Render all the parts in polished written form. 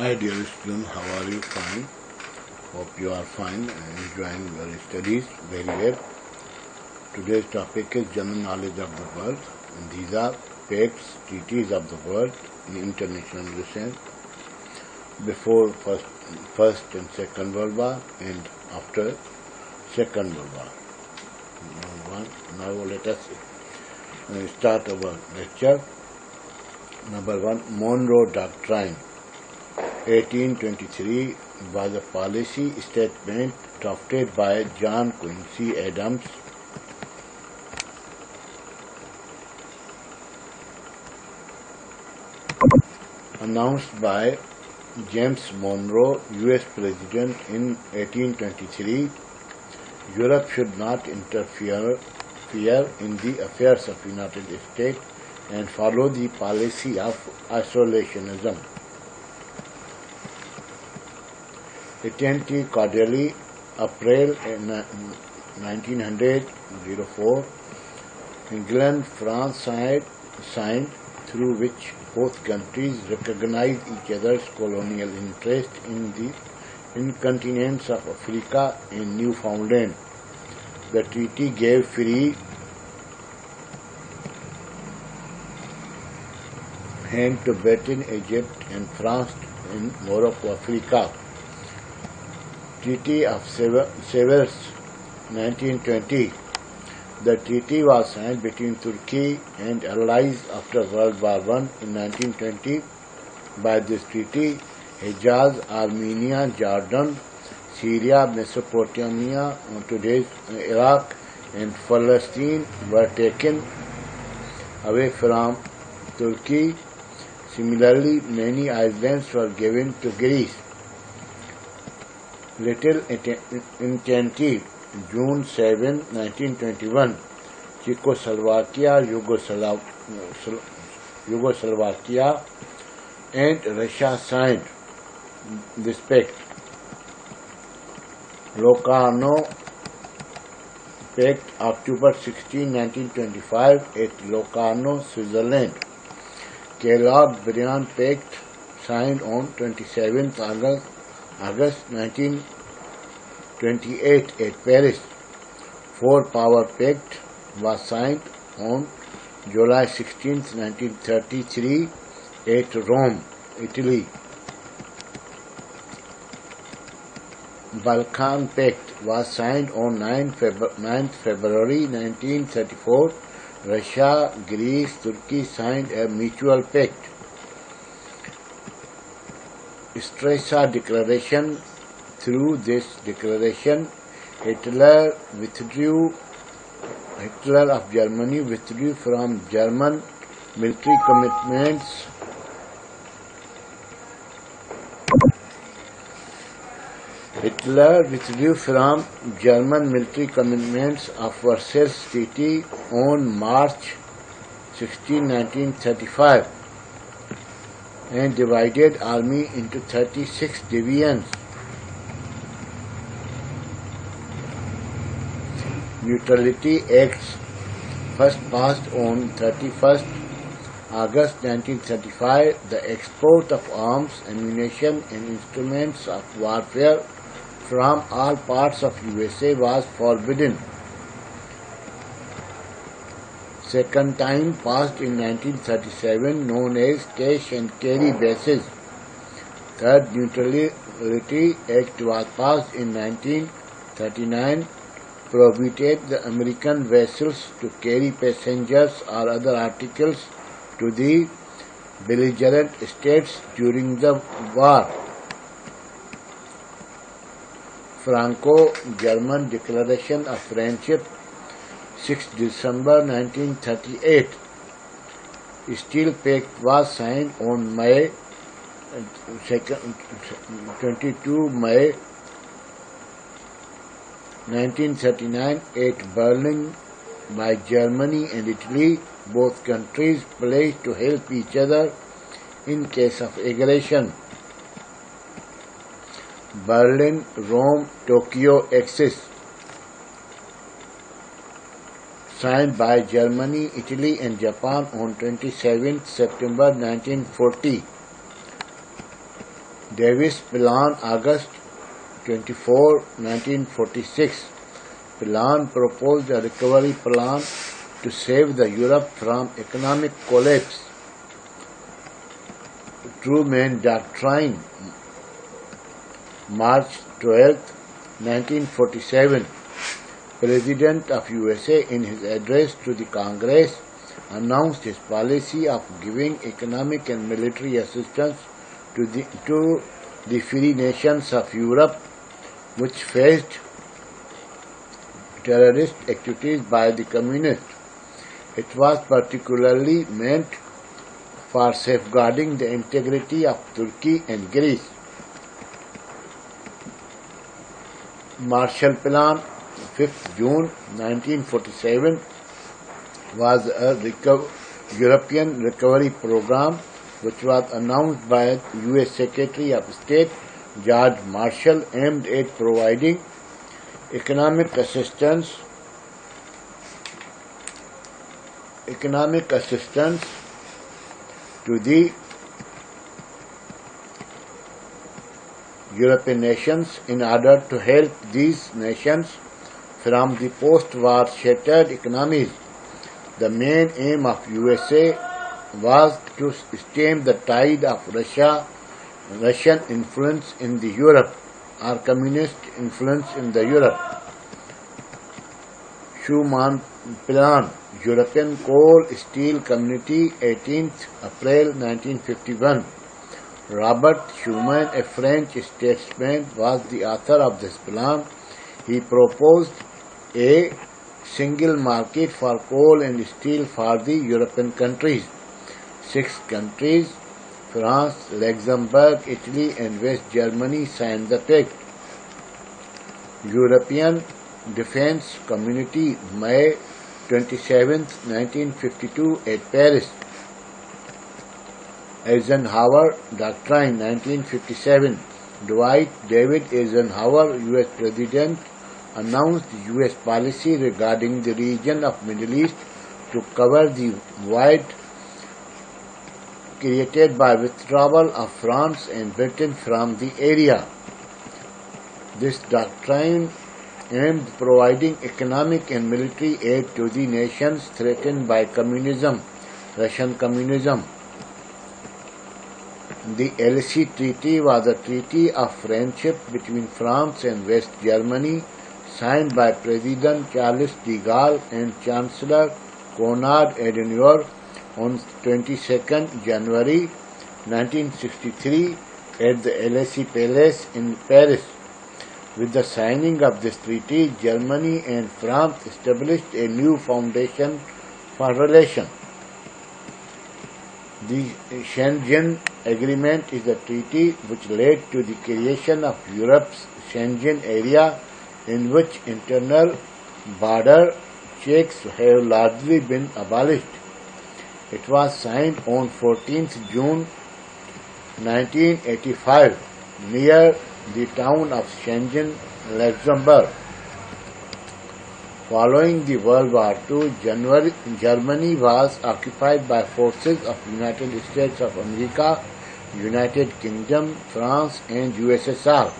Hi dear students, how are you? Fine. Hope you are fine and enjoying your studies very well. Today's topic is general knowledge of the world. And these are facts, treaties of the world in international relations before first and Second World War and after Second World War. Now let us start our lecture. Number 1, Monroe Doctrine. 1823 was a policy statement drafted by John Quincy Adams, announced by James Monroe, U.S. President in 1823. Europe should not interfere in the affairs of the United States and follow the policy of isolationism. Attente Cordiale, April 1904, England, France signed, through which both countries recognized each other's colonial interest in the incontinence of Africa and Newfoundland. The treaty gave free hand to Britain, Egypt, and France in Morocco, Africa. Treaty of Sevres, 1920. The treaty was signed between Turkey and allies after World War I in 1920. By this treaty, Hejaz, Armenia, Jordan, Syria, Mesopotamia, today's Iraq, and Palestine were taken away from Turkey. Similarly, many islands were given to Greece. Little Entente, June 7, 1921. Czechoslovakia, Yugoslavia, and Russia signed this pact. Locarno Pact, October 16, 1925, at Locarno, Switzerland. Kellogg-Briand Pact, signed on 27th August 1928 at Paris. Four-Power Pact was signed on July 16, 1933 at Rome, Italy. Balkan Pact was signed on 9th February 1934. Russia, Greece, Turkey signed a mutual pact. Stresa Declaration. Through this declaration, Hitler of Germany withdrew from German military commitments. Hitler withdrew from German military commitments of Versailles Treaty on March 16, 1935, and divided army into 36 divisions. Neutrality Acts, first passed on 31st August 1935. The export of arms, ammunition, and instruments of warfare from all parts of USA was forbidden. Second time passed in 1937, known as Cash and Carry Bases. Third Neutrality Act was passed in 1939, prohibited the American vessels to carry passengers or other articles to the belligerent states during the war. Franco-German Declaration of Friendship, 6 December 1938. Steel Pact was signed on May 22 May 1939 at Berlin by Germany and Italy. Both countries pledged to help each other in case of aggression. Berlin, Rome, Tokyo Axis, signed by Germany, Italy and Japan on 27 September 1940. Davis Plan, August 24, 1946. Plan proposed a recovery plan to save the Europe from economic collapse. Truman Doctrine, March 12, 1947. President of USA in his address to the Congress announced his policy of giving economic and military assistance to the free nations of Europe, which faced terrorist activities by the communists. It was particularly meant for safeguarding the integrity of Turkey and Greece. Marshall Plan, 5th June 1947, was a European recovery program which was announced by U.S. Secretary of State George Marshall, aimed at providing economic assistance to the European nations in order to help these nations from the post-war shattered economies. The main aim of USA was to stem the tide of Russian influence in the Europe, or communist influence in the Europe. Schuman Plan, European Coal Steel Community, 18th April 1951. Robert Schuman, a French statesman, was the author of this plan. He proposed a single market for coal and steel for the European countries. 6 countries, France, Luxembourg, Italy and West Germany, signed the pact. European Defence Community, May 27, 1952 at Paris. Eisenhower Doctrine, 1957. Dwight David Eisenhower, U.S. President, announced U.S. policy regarding the region of Middle East to cover the void created by withdrawal of France and Britain from the area. This doctrine aimed providing economic and military aid to the nations threatened by communism, Russian communism. The Elysee Treaty was a treaty of friendship between France and West Germany, signed by President Charles de Gaulle and Chancellor Konrad Adenauer on 22 January 1963 at the Elysee Palace in Paris. With the signing of this treaty, Germany and France established a new foundation for relations. The Schengen Agreement is a treaty which led to the creation of Europe's Schengen area, in which internal border checks have largely been abolished. It was signed on 14th June 1985 near the town of Schengen, Luxembourg. Following the World War II, Germany was occupied by forces of United States of America, United Kingdom, France and USSR.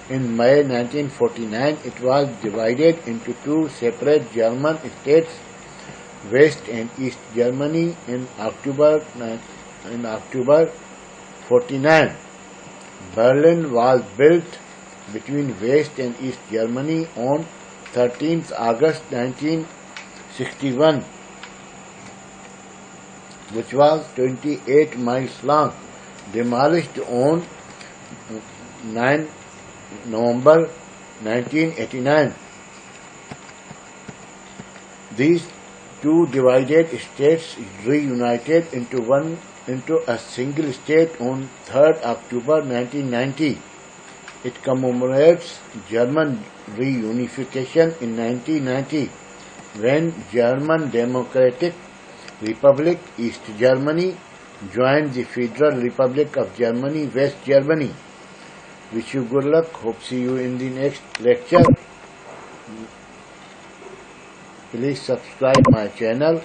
In May 1949, it was divided into 2 separate German states, West and East Germany, in October 49. Berlin was built between West and East Germany on 13th August 1961, which was 28 miles long, demolished on 9 November 1989. These 2 divided states reunited into a single state on 3rd October 1990. It commemorates German reunification in 1990, when German Democratic Republic East Germany joined the Federal Republic of Germany, West Germany. Wish you good luck. Hope see you in the next lecture. Please subscribe my channel.